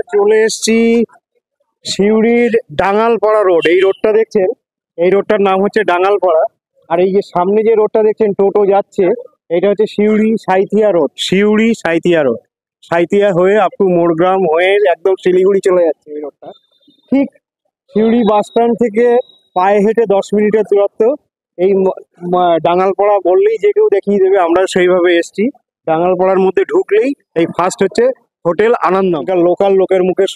আমরা চলে এসেছি সিউড়ির ডাঙ্গালপাড়া রোড। এই রোডটা দেখছেন, এই রোডটার নাম হচ্ছে ডাঙ্গালপাড়া। আর এই যে সামনে যে রোডটা দেখছেন টোটো যাচ্ছে, এটা হচ্ছে সিউড়ি সাঁইথিয়া রোড। সিউড়ি সাঁইথিয়া রোড, সাঁইথিয়া হয়ে আপ টু মোরগ্রাম হয়ে একদম শিলিগুড়ি চলে যাচ্ছে এই রোডটা। ঠিক সিউড়ি বাস স্ট্যান্ড থেকে পায়ে হেঁটে 10 মিনিটের দূরত্ব। এই ডাঙ্গালপাড়া বললেই যে কেউ দেখিয়ে দেবে, আমরা সেইভাবে এসেছি। ডাঙ্গালপাড়ার মধ্যে ঢুকলেই এই ফার্স্ট হচ্ছে হোটেল আনন্দ, লোকাল লোকের মুখে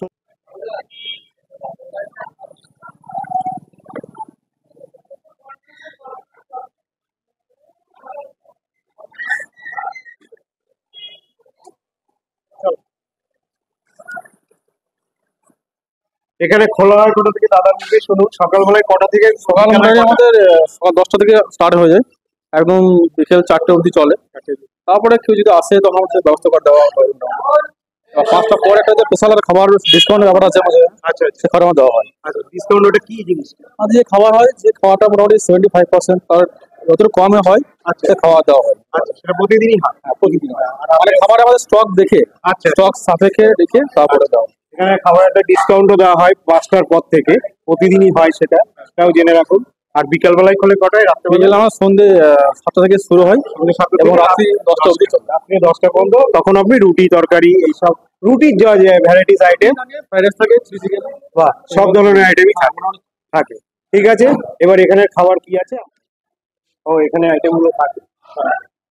এখানে খোলা হয় কটা থেকে? দাদার মুখে শুনুন, সকালবেলায় কটা থেকে? সকাল মোটামুটি আমাদের সকাল 10টা থেকে স্টার্ট হয়ে যায়, একদম বিকেল 4টে অবধি চলে। তারপরে কেউ যদি আসে তখন হচ্ছে ব্যবস্থা করে দেওয়া হয়। আর 5টার পরে একটা যে স্পেশাল খাবার ডিসকাউন্টের ব্যাপার আছে আমাদের, আচ্ছা সে খাবার আমার দেওয়া হয়। আচ্ছা, ডিসকাউন্ট ওটা কি জিনিস? আর যে খাবার হয়, যে খাওয়াটা মোটামুটি 75%, তার যতটুকু কমে হয় আচ্ছা, সে খাওয়া দেওয়া হয়। আচ্ছা, সেটা প্রতিদিনই হয়? হ্যাঁ, প্রতিদিন হয়। আর আমাদের খাবার আমাদের স্টক দেখে, আচ্ছা, স্টক সাপেক্ষে দেখে তারপরে দেওয়া হয়। এখানে খাবার একটা ডিসকাউন্টও দেওয়া হয় 5টার পর থেকে, প্রতিদিনই হয় সেটা, সেটাও জেনে রাখুন। আর বিকাল বেলায় খোলে কটায়? বিকেল আমার সন্ধ্যে 7টা থেকে শুরু হয় এবং রাত্রি 10টা অবধি চলে। রাত্রি 10টা পর্যন্ত। তখন আপনি রুটি তরকারি এইসব রুটির যা ভ্যারাইটিস আইটেম, ফ্রাইড রাইস থাকে, চিলি চিকেন, বা সব ধরনের আইটেমই থাকে। ঠিক আছে, এবার এখানে খাবার কি আছে? ও, এখানে আইটেম গুলো থাকে।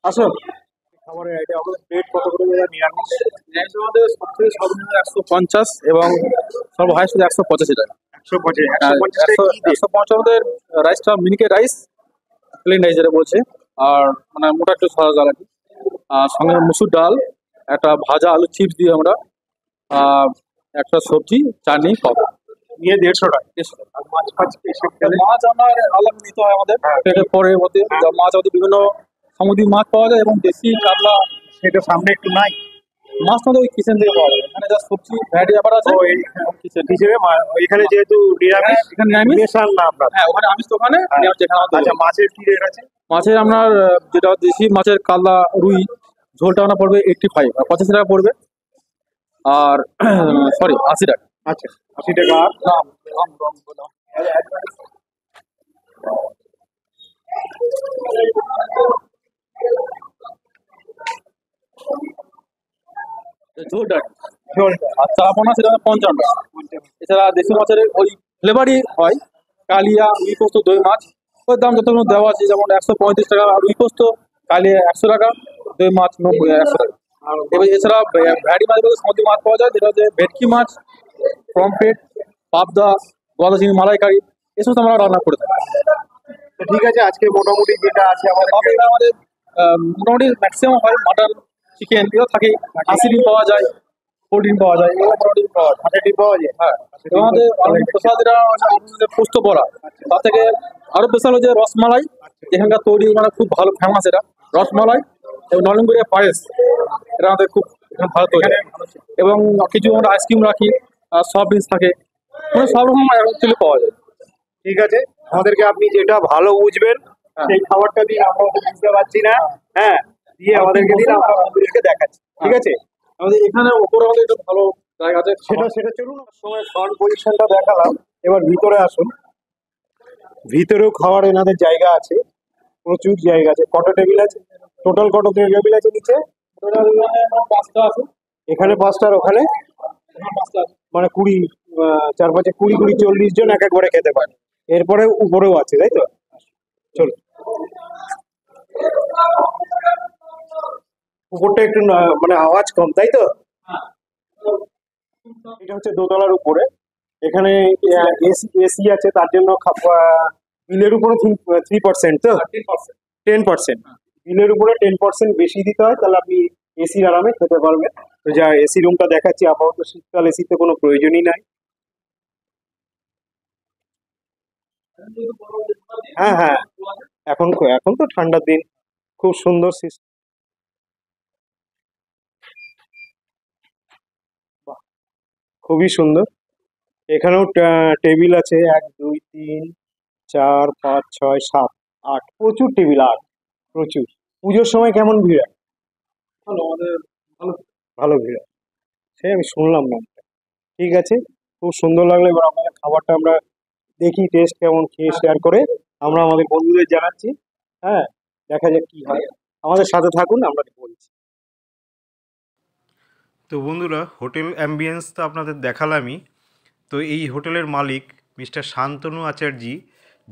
আসো, খাবারের আইটেম আমাদের প্লেট কত করে দেওয়া? নিরামিষ আমাদের সবথেকে সর্বনিম্ন 150 এবং সর্ব হাইস্ট 185 টাকা। 150 150 আমাদের রাইসটা মিনিকেট রাইস, প্লেন রাইস যেটা বলছে, আর মানে মোটা একটু সাদা ডাল আর কি। আর সঙ্গে মুসুর ডাল, একটা ভাজা আলু চিপস দিয়ে আমরা, আর একটা সবজি, চাটনি, পাবো নিয়ে 150 টাকা। 150 টাকা। আর মাছ ফাছ মাছ আমার আলাদা নিতে হয় আমাদের পেটের পরে মধ্যে। মাছ আমাদের বিভিন্ন সামুদ্রিক মাছ পাওয়া যায় এবং দেশি কাতলা, সেটা সামনে একটু নাই? মাছ আমাদের ওই কিচেন থেকে পাওয়া যায়। এখানে যা সবজি ভ্যারাইটি ব্যাপার আছে কিচেন হিসেবে এখানে যেহেতু নিরামিষ, এখানে নিরামিষ মেশান না আপনার? হ্যাঁ, ওখানে আমিষ তো ওখানে নিরামিষ এখানে আমাদের। আচ্ছা, মাছের কি রেট আছে? মাছের আপনার যেটা দেশি মাছের কাতলা রুই ঝোলটা আপনার পড়বে 85 আর 85 টাকা পড়বে। আর সরি 80 টাকা। আচ্ছা, 80 টাকা। ঝোলটা ঝোলটা আর চারাপোনা সেটা 55 টাকা। এছাড়া দেশি মাছের ওই ফ্লেভারই হয়, কালিয়া, রুই পোস্ত, দই মাছ, ওই দাম যত দেওয়া আছে, যেমন 135 টাকা রুই পোস্ত, কালিয়া 100 টাকা, দই মাছ 100 টাকা। এবার এছাড়া ভ্যারাইটি মাছ বলতে সামুদ্রিক মাছ পাওয়া যায়, যেটা হচ্ছে ভেটকি মাছ, পমফ্রেট, পাবদা, গলদা চিংড়ি, মালাইকারি, এই সমস্ত আমরা রান্না করে থাকি। তো ঠিক আছে, আজকে মোটামুটি যেটা আছে আমাদের মোটামুটি ম্যাক্সিমাম হয় মাটন, চিকেন, এগুলো থাকে। 80 ডিম পাওয়া যায়, 4 ডিম পাওয়া যায়, এগুলো মোটামুটি পাওয়া যায়। হাতে ডিম পাওয়া যায়? হ্যাঁ, এবং আমাদের প্রসাদ যেটা আমাদের পোস্ত বড়া, তার থেকে আরো স্পেশাল হচ্ছে রসমালাই, এখানকার তৈরি মানে খুব ভালো ফেমাস এটা রসমালাই, এবং নলেনগুড়িয়া পায়েস, এটা আমাদের খুব ভালো তৈরি। এবং কিছু আমরা আইসক্রিম রাখি, আর সফট ড্রিঙ্কস থাকে, মানে সব রকম অ্যাকচুয়ালি পাওয়া যায়। ঠিক আছে, আমাদেরকে আপনি যেটা ভালো বুঝবেন সেই খাবারটা দিন, আমরা তো বুঝতে পারছি না। হ্যাঁ, দিয়ে আমাদেরকে দিন, আমরা বন্ধুদেরকে দেখাচ্ছি। ঠিক আছে, আমাদের এখানে ওপরে আমাদের একটু ভালো জায়গা আছে, সেটা চলুন। সময় ফ্রন্ট পজিশনটা দেখালাম, এবার ভিতরে আসুন। ভিতরেও খাওয়ার এনাদের জায়গা আছে, প্রচুর জায়গা আছে। কত টেবিল আছে টোটাল? কত টেবিল আছে নিচে? 5টা আছে, এখানে 5টা, আর ওখানে 5টা আছে, মানে 20, 4 5 20 40 জন এক একবারে খেতে পারে। এরপরে উপরেও আছে, তাই তো? চলো, উপরটা একটু মানে আওয়াজ কম, তাই তো? এটা হচ্ছে দোতলার উপরে। এখানে এসি আছে, তার জন্য বিলের উপরে 3%, তো 10%। বিলের উপরে 10% বেশি দিতে হয়, তাহলে আপনি এসির আরামে খেতে পারবেন। তো যা এসি রুমটা দেখাচ্ছি, আপাতত শীতকাল এসিতে কোনো প্রয়োজনই নাই। হ্যাঁ হ্যাঁ, এখন এখন তো ঠান্ডার দিন, খুব সুন্দর সিস্টেম, খুবই সুন্দর। এখানেও টেবিল আছে 1 2 3 4 5 6 7 8, প্রচুর টেবিল, 8 প্রচুর। পুজোর সময় কেমন ভিড় হয়? ভালো, আমাদের ভালো। ভালো ভিড় হয়, সে আমি শুনলাম না। ঠিক আছে, খুব সুন্দর লাগলো। এবার আমাদের খাবারটা আমরা দেখি টেস্ট কেমন, খেয়ে শেয়ার করে আমরা আমাদের বন্ধুদের জানাচ্ছি। হ্যাঁ, দেখা যাক কি হয়। আমাদের সাথে থাকুন, আমরা বলছি। তো বন্ধুরা, হোটেল অ্যাম্বিয়েন্স তো আপনাদের দেখালামই। তো এই হোটেলের মালিক মিস্টার শান্তনু আচার্যি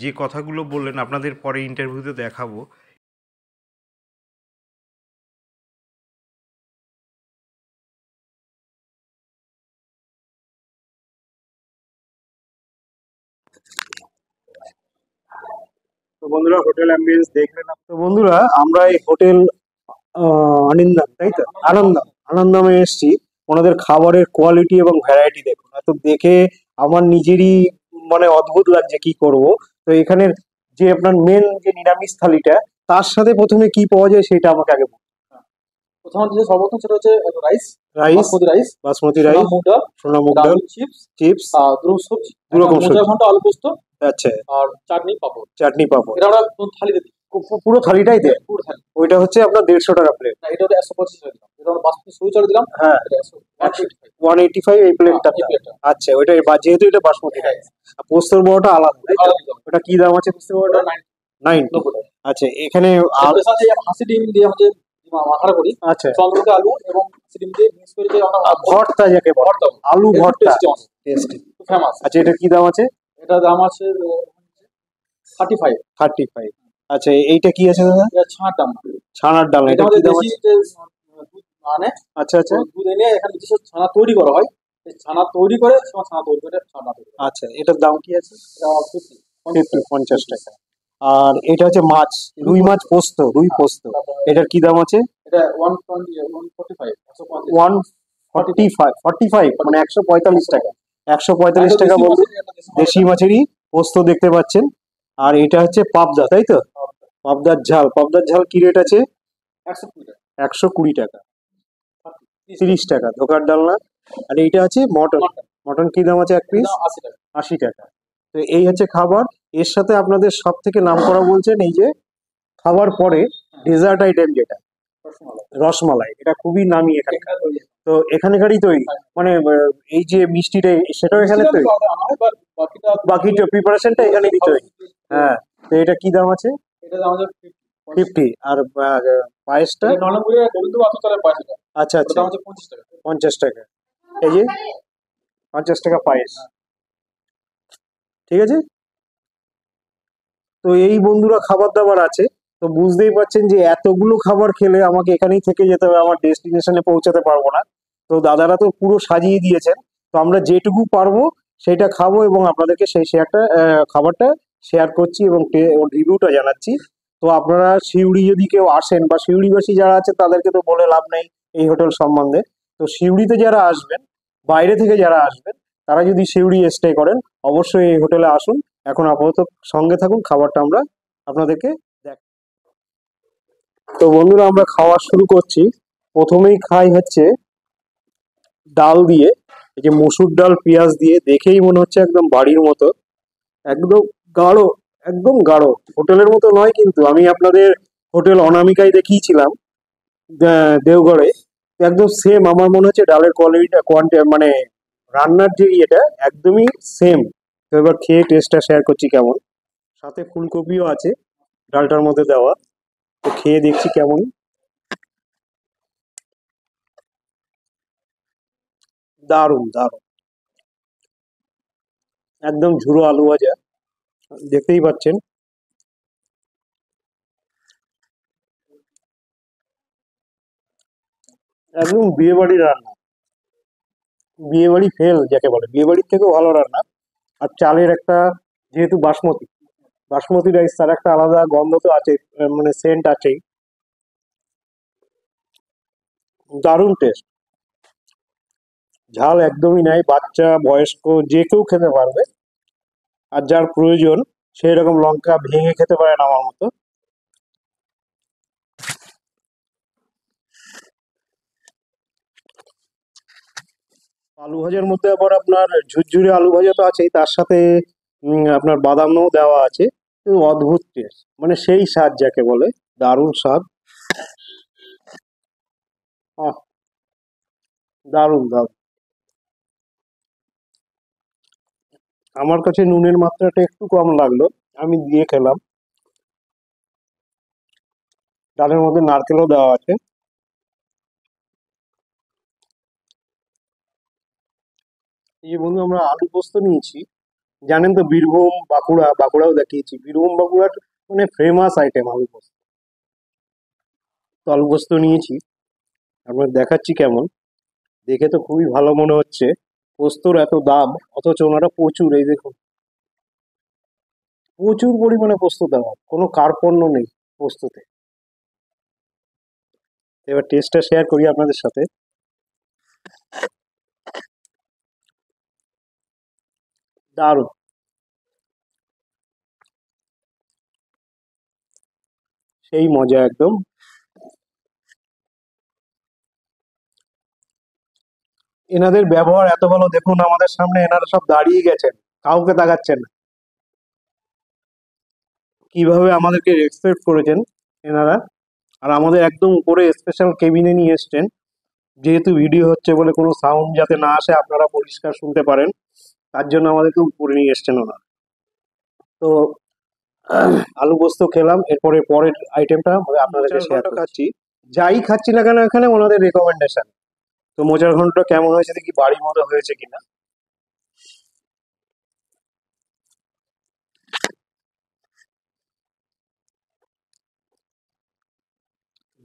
যে কথাগুলো বললেন আপনাদের পরে ইন্টারভিউতে দেখাবো। তো বন্ধুরা, হোটেল অ্যাম্বিয়েন্স দেখলেন। তো বন্ধুরা, আমরা এই হোটেল অনিন্দাম, তাই তো, আনন্দম, আনন্দমে এসেছি। ওনাদের খাবারের কোয়ালিটি এবং ভ্যারাইটি দেখুন, এত দেখে আমার নিজেরই মানে অদ্ভুত লাগছে কি করব। তো এখানের যে আপনার মেন যে নিরামিষ থালিটা, তার সাথে প্রথমে কি পাওয়া যায় সেটা আমাকে আগে বলুন। প্রথমত যে সর্বপ্রথম সেটা হচ্ছে rice, rice, basmati rice, basmati সোনা রাইস, মুগ ডাল, সোনা মুগ ডাল, ডাউল চিপস, চিপস, দুরো সবজি, দু রকম মোচা সবজি। ঘন্ট, আলু পোস্ত, আচ্ছা, আর চাটনি পাঁপড়। চাটনি পাঁপড়। এটা আমরা পুরো থালিতে দিই, পুরো থালিটাই দেয়? পুরো থালি। ওইটা হচ্ছে আপনার 150 টাকা প্লেট। না, এটা হলো 125 টাকা দিলাম, এটা আমরা বাসমতি সই চাল দিলাম। হ্যাঁ, এটা 185। 185 এই প্লেটটা। এই প্লেটটা আচ্ছা, ওইটা যেহেতু এটা বাসমতি রাইস, আর পোস্তর বড়টা আলাদা, তাই তো? আলাদা দিলাম। ওটা কি দাম আছে পোস্তর বড়টা? ওটা 90। 90 টাকা। আচ্ছা, এখানে এর সাথে হাসি ডিম দিয়ে আমরা যে মাখাটা করি, আচ্ছা, চন্দ্রকে আলু এবং হাসি ডিম দিয়ে মিক্স করে যে আমরা ভর্তা যাকে বলে, ভর্তা, আলু ভর্তা, টেস্টি অনেক টেস্টি। ফেমাস। আচ্ছা, এটা কি দাম আছে? এটা দাম আছে 35। 35। আচ্ছা, এইটা কি আছে দাদা? এটা ছানার দাম। ছানার ডাল, এটা এটা কি আমাদের দাম দেশি আছে? যে দুধ আনে, আচ্ছা, আচ্ছা, ওই দুধ এনে এখানে নিজস্ব ছানা তৈরি করা হয়। এই ছানা তৈরি করে ছানা তৈরি করে ছানা তৈরি করে। আচ্ছা, এটার দাম কি আছে? এটা 50 টাকা। আর এটা হচ্ছে মাছ, রুই মাছ পোস্ত, রুই পোস্ত, এটার কি দাম আছে? এটা 120, 145, 135। 145, মানে 145 টাকা। 145 টাকা বলুন। দেশি মাছেরই পোস্ত দেখতে পাচ্ছেন। আর এটা হচ্ছে পাবদা, তাই তো? পাবদার ঝাল, পাবদার ঝাল কি রেট আছে? 120 টাকা। 120 টাকা। 30 টাকা, ধোকার ডাল না। আর এইটা আছে মটন, মটন কি দাম আছে এক পিস? 80 টাকা। 80 টাকা। তো এই হচ্ছে খাবার। এর সাথে আপনাদের সব থেকে নাম করা বলছেন এই যে খাবার পরে ডেজার্ট আইটেম যেটা রসমালাই। রসমালাই, এটা খুবই নামি এখানকার। তো এখানকারই তৈরি, মানে এই যে মিষ্টিটা সেটাও এখানে তৈরি, বাকিটা প্রিপারেশনটা এখানে তৈরি। হ্যাঁ, তো এটা কি দাম আছে? এটা দাম আছে 50। আর পায়েসটা? নরমপুরে গোবিন্দ বাসুতলার পাশে। আচ্ছা, ওটার আচ্ছা, দাম হচ্ছে 25 টাকা। 50 টাকা। এই যে 50 টাকা পায়েস, ঠিক আছে। তো এই বন্ধুরা খাবার দাবার আছে। তো বুঝতেই পারছেন যে এতগুলো খাবার খেলে আমাকে এখানেই থেকে যেতে হবে, আমার ডেস্টিনেশনে পৌঁছাতে পারবো না। তো দাদারা তো পুরো সাজিয়ে দিয়েছেন। তো আমরা যেটুকু পারবো সেটা খাবো এবং আপনাদেরকে সেই শেয়ারটা খাবারটা শেয়ার করছি এবং ওর রিভিউটা জানাচ্ছি। তো আপনারা সিউড়ি যদি কেউ আসেন বা সিউড়িবাসী যারা আছে তাদেরকে তো বলে লাভ নেই এই হোটেল সম্বন্ধে। তো সিউড়িতে যারা আসবেন, বাইরে থেকে যারা আসবেন, তারা যদি সিউড়ি স্টে করেন অবশ্যই এই হোটেলে আসুন। এখন আপাতত সঙ্গে থাকুন, খাবারটা আমরা আপনাদেরকে দেখ। তো বন্ধুরা, আমরা খাওয়া শুরু করছি। প্রথমেই খাই হচ্ছে ডাল দিয়ে, এই যে মসুর ডাল পেঁয়াজ দিয়ে, দেখেই মনে হচ্ছে একদম বাড়ির মতো, একদম গাঢ়, একদম গাঢ়। হোটেলের মতো নয়, কিন্তু আমি আপনাদের হোটেল অনামিকায় দেখিয়েছিলাম দেওঘরে, একদম সেম আমার মনে হচ্ছে ডালের কোয়ালিটিটা মানে রান্নার যে ইয়েটা একদমই সেম। তো এবার খেয়ে টেস্টটা শেয়ার করছি কেমন। সাথে ফুলকপিও আছে ডালটার মধ্যে দেওয়া। তো খেয়ে দেখছি কেমন। দারুণ, দারুণ, একদম ঝুড়ো আলু ভাজা, দেখতেই পাচ্ছেন। একদম বিয়ে বাড়ির রান্না, বিয়ে বাড়ি ফেল যাকে বলে, বিয়ে বাড়ির থেকেও ভালো রান্না। আর চালের একটা, যেহেতু বাসমতি, বাসমতি রাইস, তার একটা আলাদা গন্ধ তো আছে, মানে সেন্ট আছেই। দারুণ টেস্ট, ঝাল একদমই নাই, বাচ্চা বয়স্ক যে কেউ খেতে পারবে। আর যার প্রয়োজন সেই রকম লঙ্কা ভেঙে খেতে পারেন আমার মতো। আলু ভাজার মধ্যে আবার আপনার ঝুরঝুরে আলু ভাজা তো আছেই, তার সাথে আপনার বাদামও দেওয়া আছে। অদ্ভুত টেস্ট, মানে সেই স্বাদ যাকে বলে, দারুণ স্বাদ। আহ, দারুণ, দারুণ। আমার কাছে নুনের মাত্রাটা একটু কম লাগলো, আমি দিয়ে খেলাম। ডালের মধ্যে নারকেলও দেওয়া আছে। এই যে বন্ধু আমরা আলু পোস্ত নিয়েছি, জানেন তো বীরভূম বাঁকুড়াও দেখিয়েছি, বীরভূম বাঁকুড়ার মানে ফেমাস আইটেম আলু পোস্ত। তো আলু পোস্ত নিয়েছি, আপনার দেখাচ্ছি কেমন। দেখে তো খুবই ভালো মনে হচ্ছে। পোস্তর এত দাম অথচ ওনারা প্রচুর, এই দেখুন প্রচুর পরিমাণে পোস্ত দেওয়া, কোনো কার্পণ্য নেই পোস্ততে। এবার টেস্টটা শেয়ার করি আপনাদের সাথে। দারুণ, সেই মজা একদম। এনাদের ব্যবহার এত ভালো, দেখুন আমাদের সামনে এনারা সব দাঁড়িয়ে গেছেন, কাউকে তাকাচ্ছেন না। কিভাবে আমাদেরকে রেসপেক্ট করেছেন এনারা। আর আমাদের একদম উপরে স্পেশাল কেবিনে নিয়ে এসছেন, যেহেতু ভিডিও হচ্ছে বলে কোনো সাউন্ড যাতে না আসে, আপনারা পরিষ্কার শুনতে পারেন, তার জন্য আমাদেরকে উপরে নিয়ে এসছেন ওনারা। তো আলু পোস্ত খেলাম, এরপরে পরের আইটেমটা আপনাদেরকে শেয়ার খাচ্ছি। যাই খাচ্ছি না কেন এখানে ওনাদের রেকমেন্ডেশন। তো মোচার ঘন্ট কেমন হয়েছে দেখি, বাড়ির মতো হয়েছে কিনা।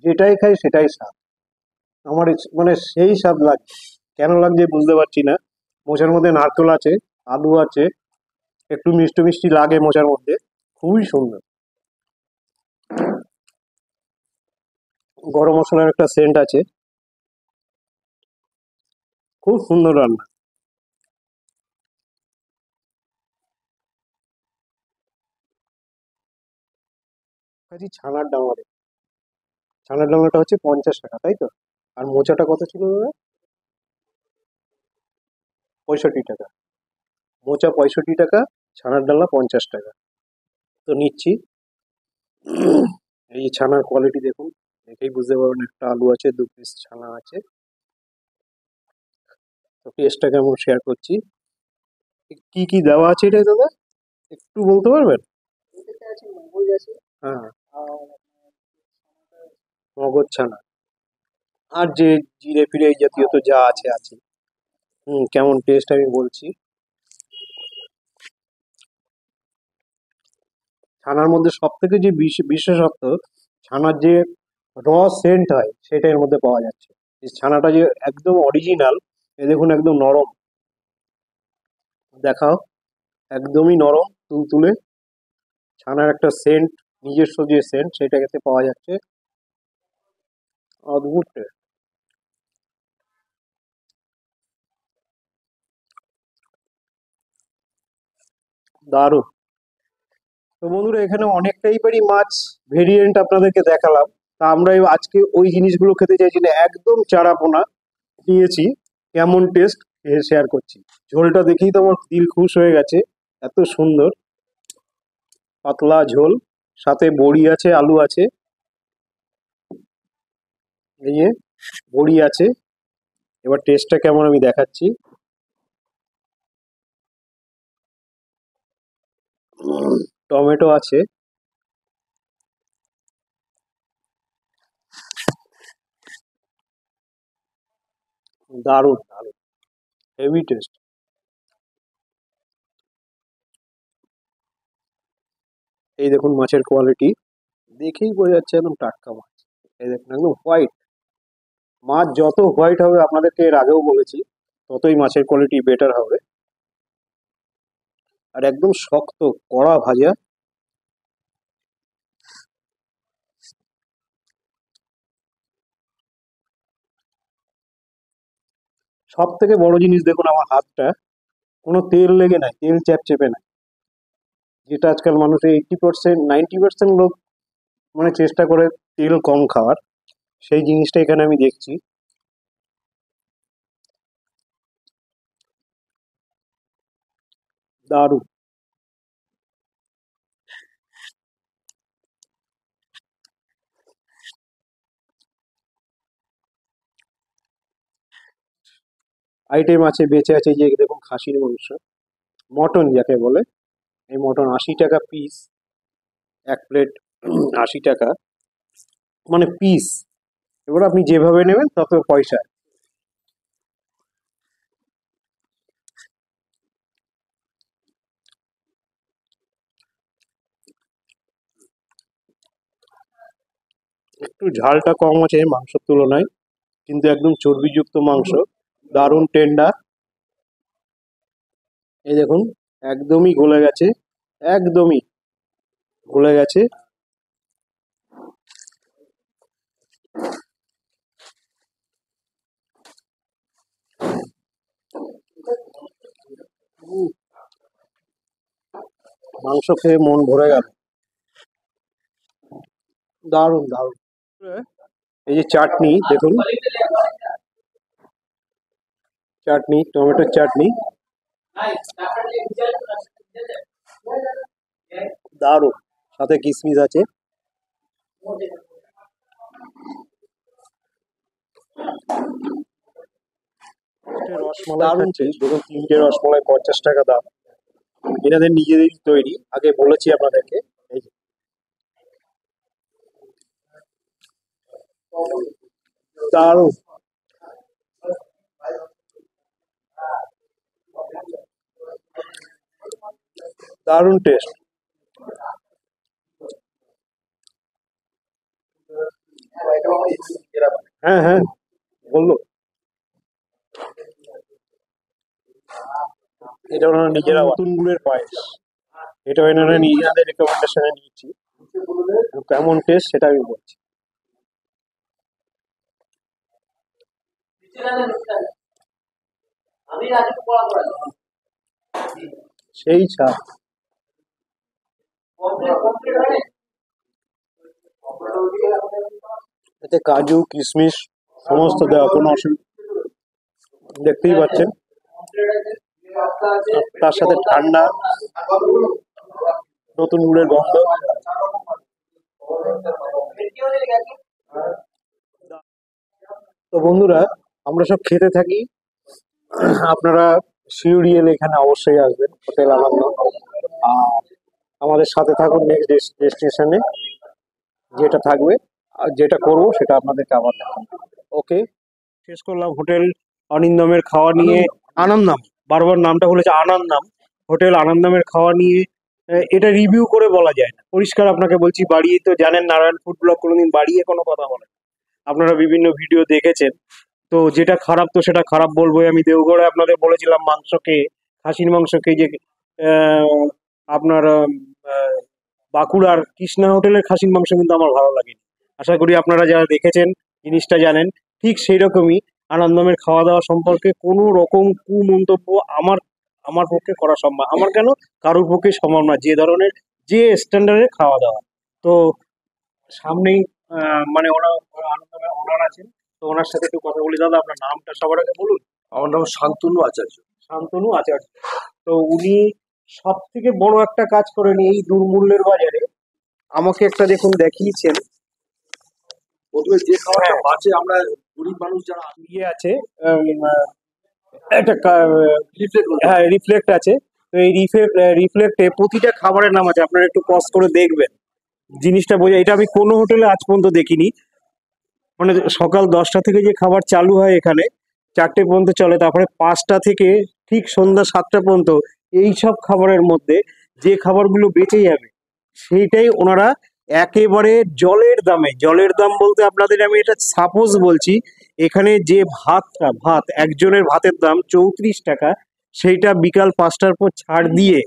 যেটাই খাই সেটাই স্বাদ। আমার মানে সেই স্বাদ লাগছে, কেন লাগছে বুঝতে পারছি না। মোচার মধ্যে নারকেল আছে, আলু আছে, একটু মিষ্টি মিষ্টি লাগে মোচার মধ্যে, খুবই সুন্দর। গরম মশলার একটা সেন্ট আছে, খুব সুন্দর রান্না। কাজী ছানার ডাঙা রে। ছানার ডাঙাটা হচ্ছে 50 টাকা, তাই তো? আর মোচাটা কত ছিল দাদা? 65 টাকা। মোচা 65 টাকা, ছানার ডালনা 50 টাকা। তো নিচ্ছি। এই যে ছানার কোয়ালিটি দেখুন, দেখেই বুঝতে পারবেন একটা আলু আছে, 2 পিস ছানা আছে। তো টেস্টটা কেমন শেয়ার করছি। কি কি দেওয়া আছে এটা দাদা, একটু বলতে পারবেন? হ্যাঁ, মগজ ছানা, আর যে জিরে ফিরে এই জাতীয় তো যা আছে আছে। কেমন টেস্ট আমি বলছি। ছানার মধ্যে সব থেকে যে বিশেষত্ব, ছানার যে র সেন্ট হয় সেটা এর মধ্যে পাওয়া যাচ্ছে। এই ছানাটা যে একদম অরিজিনাল, এ দেখুন একদম নরম, দেখাও, একদমই নরম তুলতুলে। ছানার একটা সেন্ট, নিজস্ব যে সেন্ট সেটা খেতে পাওয়া যাচ্ছে। অদ্ভুত taste, দারুণ। তো বন্ধুরা এখানে অনেক টাইপেরই মাছ ভেরিয়েন্ট আপনাদেরকে দেখালাম। তা আমরা আজকে ওই জিনিসগুলো খেতে চাইছি না, একদম চারাপোনা নিয়েছি। কেমন টেস্ট শেয়ার করছি। ঝোলটা দেখেই তো আমার দিল খুশ হয়ে গেছে, এত সুন্দর পাতলা ঝোল, সাথে বড়ি আছে, আলু আছে, এই যে বড়ি আছে। এবার টেস্টটা কেমন আমি দেখাচ্ছি। টমেটো আছে, দারুণ দারুণ, হেভি টেস্ট। এই দেখুন মাছের কোয়ালিটি, দেখেই বোঝা যাচ্ছে একদম টাটকা মাছ। এই দেখুন একদম হোয়াইট। মাছ যত হোয়াইট হবে, আপনাদেরকে এর আগেও বলেছি, ততই মাছের কোয়ালিটি বেটার হবে। আর একদম শক্ত কড়া ভাজা। সব থেকে বড় জিনিস দেখুন আমার হাতটা, কোনো তেল লেগে নাই, তেল চ্যাপচেপে নাই। যেটা আজকাল মানুষের 80%, 90% লোক মানে চেষ্টা করে তেল কম খাওয়ার, সেই জিনিসটা এখানে আমি দেখছি। দারুণ। আইটেম আছে বেঁচে আছে, এই যে দেখুন খাসির মাংস, মটন যাকে বলে, এই মটন 80 টাকা পিস, এক প্লেট 80 টাকা, মানে পিস। এবার আপনি যেভাবে নেবেন তত পয়সা। একটু ঝালটা কম আছে মাংসের তুলনায়, কিন্তু একদম চর্বিযুক্ত মাংস, দারুণ টেন্ডার। এই দেখুন, একদমই গলে গেছে, একদমই গলে গেছে। উহ, মাংস খেয়ে মন ভরে গেল, দারুণ দারুণ। এই যে চাটনি দেখুন, চাটনি, টমেটোর চাটনি, দারুণ, সাথে কিশমিশ আছে। রসমালাই খাচ্ছে দেখুন, 3টে রসমালাই 50 টাকা দাম, এনাদের নিজেদেরই তৈরি, আগে বলেছি আপনাদেরকে। এই যে, দারুণ, দারুণ টেস্ট। হ্যাঁ হ্যাঁ, বললো। এটা ওনারা নিজেরা নতুন গুড়ের পায়েস, এটা ওনারা নিজেদের রেকমেন্ডেশনে নিয়েছি, কেমন টেস্ট সেটা আমি বলছি। সেই স্বাদ। এতে কাজু কিশমিশ সমস্ত দেওয়া, কোনো অসুবিধা, দেখতেই পাচ্ছেন। তার সাথে ঠান্ডা নতুন গুড়ের গন্ধ। তো বন্ধুরা, আমরা সব খেতে থাকি, আপনারা শিউরি এলে এখানে অবশ্যই আসবেন, হোটেল আনন্দ। আর আমাদের সাথে থাকুন নেক্সট ডেস্টিনেশনে, যেটা থাকবে আর যেটা করবো সেটা আপনাদেরকে আবার দেখাবো। ওকে, শেষ করলাম হোটেল অরিন্দমের খাওয়া নিয়ে। আনন্দম, বারবার নামটা বলেছে, আনন্দম, হোটেল আনন্দমের খাওয়া নিয়ে। এটা রিভিউ করে বলা যায় না, পরিষ্কার আপনাকে বলছি। বাড়িয়ে তো জানেন, নারায়ণ ফুড ব্লগ কোনোদিন বাড়িয়ে কোনো কথা বলে না। আপনারা বিভিন্ন ভিডিও দেখেছেন, তো যেটা খারাপ তো সেটা খারাপ বলবোই। আমি দেওঘরে আপনাদের বলেছিলাম মাংস খেয়ে, খাসির মাংস খেয়ে, যে আহ, আপনার বাঁকুড়ার কৃষ্ণা হোটেলের খাসির মাংস কিন্তু আমার ভালো লাগেনি। আশা করি আপনারা যারা দেখেছেন জিনিসটা জানেন। ঠিক সেই রকমই আনন্দমের খাওয়া দাওয়া সম্পর্কে কোনো রকম কুমন্তব্য আমার আমার পক্ষে করা সম্ভব, আমার কেন, কারোর পক্ষে সম্ভব না, যে ধরনের, যে স্ট্যান্ডার্ডের খাওয়া দাওয়া। তো সামনেই মানে ওরা আনন্দমের ওনার আছেন, তো ওনার সাথে একটু কথা বলি। দাদা, আপনার নামটা সবার আগে বলুন। আমার নাম শান্তনু আচার্য। শান্তনু আচার্য। তো উনি সব থেকে বড় একটা কাজ করেন এই দুর্মূল্যের বাজারে, আমাকে একটা দেখুন দেখিয়েছেন। প্রথমে যে খাবারটা হ্যাঁ, বাঁচে, আমরা গরিব মানুষ যারা ইয়ে আছে, একটা রিফ্লেক্ট করতে হ্যাঁ রিফ্লেক্ট আছে। তো এই রিফ্লেক্টে প্রতিটা খাবারের নাম আছে, আপনারা একটু পজ করে দেখবেন, জিনিসটা বোঝা। এটা আমি কোনো হোটেলে আজ পর্যন্ত দেখিনি। মানে সকাল 10টা থেকে যে খাবার চালু হয় এখানে, 4টে পর্যন্ত চলে, তারপরে 5টা থেকে ঠিক সন্ধ্যা 7টা পর্যন্ত এই সব খাবারের মধ্যে যে খাবারগুলো বেঁচে যাবে সেইটাই ওনারা একেবারে জলের দামে, জলের দাম বলতে আপনাদের আমি এটা সাপোজ বলছি, এখানে যে ভাত একজনের ভাতের দাম 34 টাকা, সেইটা বিকাল 5টার পর ছাড় দিয়ে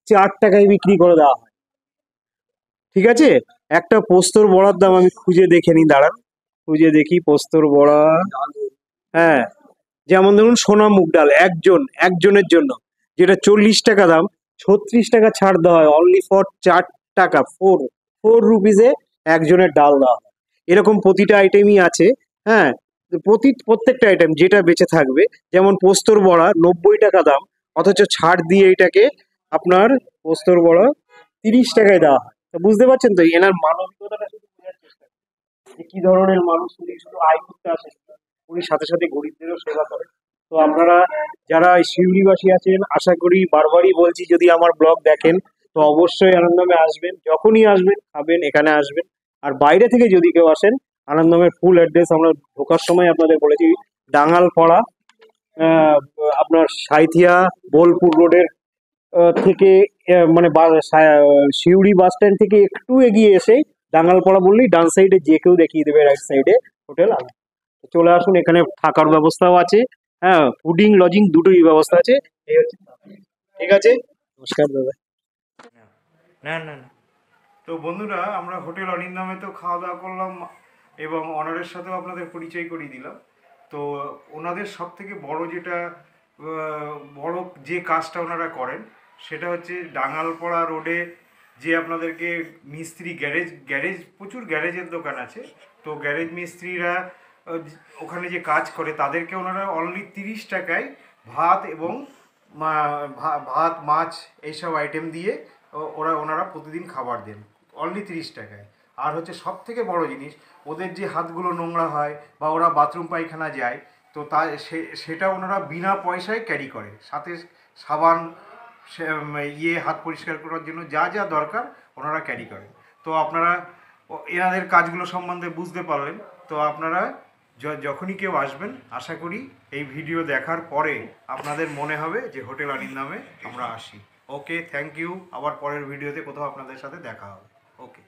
4 টাকায় বিক্রি করে দেওয়া হয়। ঠিক আছে, একটা পোস্তর বড়ার দাম আমি খুঁজে দেখে নিই, দাঁড়ান, খুঁজে দেখি পোস্তর বড়া। হ্যাঁ, যেমন ধরুন সোনা মুগ ডাল একজনের জন্য, যেটা 40 টাকা দাম, 36 টাকা ছাড় দেওয়া হয় অনলি ফর 4 টাকা, ফোর রুপিজে একজনের ডাল দেওয়া হয়। এরকম প্রতিটা আইটেমই আছে। হ্যাঁ, তো প্রত্যেকটা আইটেম যেটা বেঁচে থাকবে, যেমন পোস্তর বড়া 90 টাকা দাম, অথচ ছাড় দিয়ে এটাকে আপনার পোস্তর বড়া 30 টাকায় দেওয়া হয়। তো বুঝতে পারছেন তো এনার মানবিকতাটা, শুধু বোঝার চেষ্টা করুন যে কি ধরনের মানুষ। উনি শুধু আয় করতে আসেন, উনি সাথে সাথে গরিবদেরও সেবা করেন। তো আপনারা যারা এই সিউড়িবাসী আছেন, আশা করি বারবারই বলছি, যদি আমার ব্লগ দেখেন তো অবশ্যই আনন্দমে আসবেন, যখনই আসবেন খাবেন, এখানে আসবেন। আর বাইরে থেকে যদি কেউ আসেন, আনন্দমের ফুল অ্যাড্রেস আমরা ঢোকার সময় আপনাদের বলেছি, ডাঙ্গালপাড়া, আহ, আপনার সাঁইথিয়া বোলপুর রোডের থেকে মানে সিউড়ি বাস স্ট্যান্ড থেকে একটু এগিয়ে এসে ডাঙ্গালপাড়া বললেই ডান সাইডে যে কেউ দেখিয়ে দেবে, রাইট সাইডে হোটেল। চলে আসুন, এখানে থাকার ব্যবস্থাও আছে, হ্যাঁ, ফুডিং লজিং দুটোই ব্যবস্থা আছে। এই হচ্ছে, ঠিক আছে, নমস্কার দাদা। না না না। তো বন্ধুরা, আমরা হোটেল অরিন্দমে তো খাওয়া দাওয়া করলাম এবং অনারের সাথেও আপনাদের পরিচয় করিয়ে দিলাম। তো ওনাদের সব থেকে বড় যেটা বড় যে কাজটা ওনারা করেন সেটা হচ্ছে ডাঙ্গালপাড়া রোডে যে আপনাদেরকে মিস্ত্রি গ্যারেজ প্রচুর গ্যারেজের দোকান আছে। তো গ্যারেজ মিস্ত্রিরা ওখানে যে কাজ করে তাদেরকে ওনারা অনলি 30 টাকায় ভাত এবং ভাত মাছ এইসব আইটেম দিয়ে ওনারা প্রতিদিন খাবার দেন অনলি 30 টাকায়। আর হচ্ছে সব থেকে বড় জিনিস, ওদের যে হাতগুলো নোংরা হয় বা ওরা বাথরুম পায়খানা যায়, তো সেটা ওনারা বিনা পয়সায় ক্যারি করে, সাথে সাবান, হাত পরিষ্কার করার জন্য যা যা দরকার ওনারা ক্যারি করেন। তো আপনারা এনাদের কাজগুলো সম্বন্ধে বুঝতে পারলেন। তো আপনারা যখনই কেউ আসবেন, আশা করি এই ভিডিও দেখার পরে আপনাদের মনে হবে যে হোটেল অরিন্দমে আমরা আসি। ওকে, থ্যাংক ইউ। আবার পরের ভিডিওতে কোথাও আপনাদের সাথে দেখা হবে। ওকে।